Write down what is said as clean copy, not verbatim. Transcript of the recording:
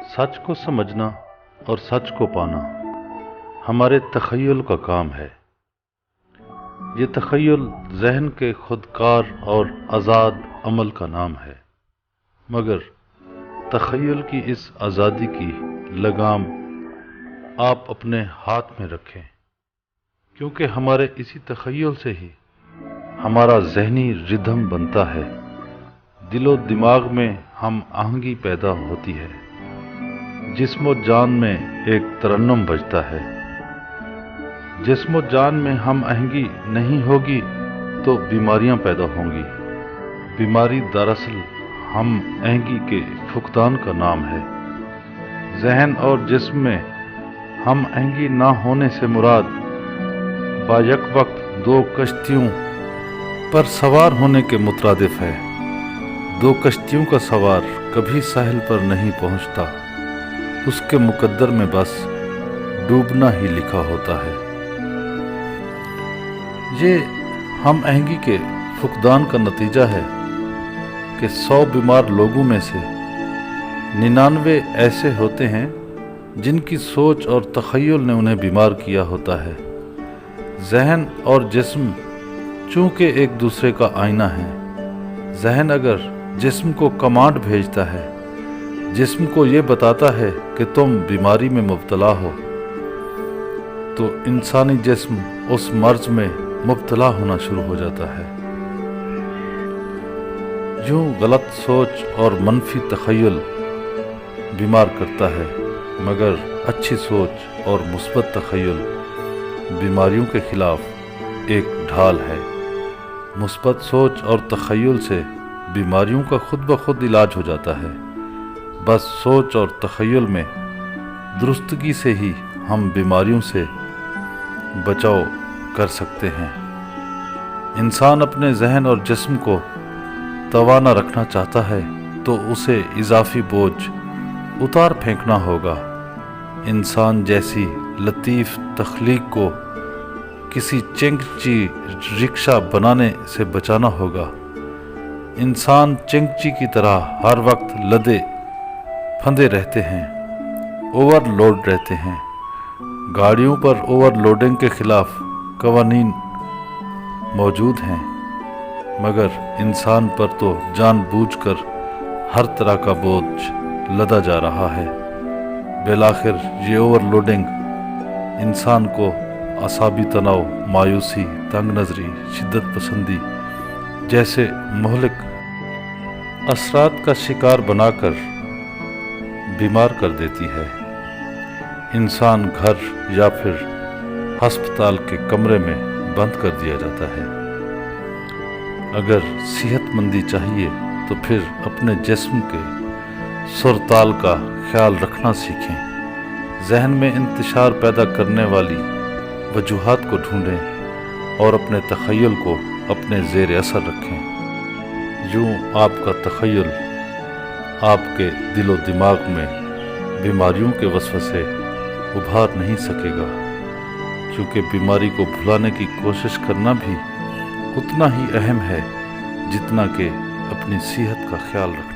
सच को समझना और सच को पाना हमारे तख़य्युल का काम है। ये तख़य्युल ज़हन के खुदकार और आज़ाद अमल का नाम है, मगर तख़य्युल की इस आज़ादी की लगाम आप अपने हाथ में रखें, क्योंकि हमारे इसी तख़य्युल से ही हमारा ज़हनी रिदम बनता है। दिलो दिमाग में हम आहंगी पैदा होती है, जिस्मो जान में एक तरन्नुम बजता है। जिस्मो जान में हम आहंगी नहीं होगी तो बीमारियां पैदा होंगी। बीमारी दरअसल हम आहंगी के फुकदान का नाम है। ज़हन और जिस्म में हम आहंगी ना होने से मुराद बायक वक्त दो कश्तियों पर सवार होने के मुतरादिफ है। दो कश्तियों का सवार कभी साहिल पर नहीं पहुंचता, उसके मुकद्दर में बस डूबना ही लिखा होता है। ये हम आहंगी के फुकदान का नतीजा है कि 100 बीमार लोगों में से 99 ऐसे होते हैं जिनकी सोच और तख़य्युल ने उन्हें बीमार किया होता है। ज़हन और जिस्म चूँकि एक दूसरे का आईना है। ज़हन अगर जिस्म को कमांड भेजता है, जिस्म को ये बताता है कि तुम बीमारी में मुब्तला हो, तो इंसानी जिस्म उस मर्ज में मुब्तला होना शुरू हो जाता है। यूं गलत सोच और मनफी तख़य्युल बीमार करता है, मगर अच्छी सोच और मुस्बत तख़य्युल बीमारियों के खिलाफ एक ढाल है। मुस्बत सोच और तख़य्युल से बीमारियों का खुद ब खुद इलाज हो जाता है। बस सोच और तख़य्युल में दुरुस्तगी से ही हम बीमारियों से बचाव कर सकते हैं। इंसान अपने ज़हन और जिस्म को तवाना रखना चाहता है तो उसे इजाफी बोझ उतार फेंकना होगा। इंसान जैसी लतीफ़ तख्लीक को किसी चिंगची रिक्शा बनाने से बचाना होगा। इंसान चिंगची की तरह हर वक्त लदे फंदे रहते हैं, ओवरलोड रहते हैं। गाड़ियों पर ओवरलोडिंग के खिलाफ कवानीन मौजूद हैं, मगर इंसान पर तो जानबूझकर हर तरह का बोझ लदा जा रहा है। बिलाखिर ये ओवरलोडिंग इंसान को असाबी तनाव, मायूसी, तंग नज़री, शिद्दत पसंदी जैसे मुहलिक असरात का शिकार बनाकर बीमार कर देती है। इंसान घर या फिर हस्पताल के कमरे में बंद कर दिया जाता है। अगर सेहतमंदी चाहिए तो फिर अपने जिस्म के सुरताल का ख्याल रखना सीखें। ज़हन में इंतशार पैदा करने वाली वजूहात को ढूंढें और अपने तख़य्युल को अपने ज़ेर असर रखें। यूँ आपका तख़य्युल आपके दिलो दिमाग में बीमारियों के वसवसे उभार नहीं सकेगा, क्योंकि बीमारी को भुलाने की कोशिश करना भी उतना ही अहम है जितना कि अपनी सेहत का ख्याल रखना।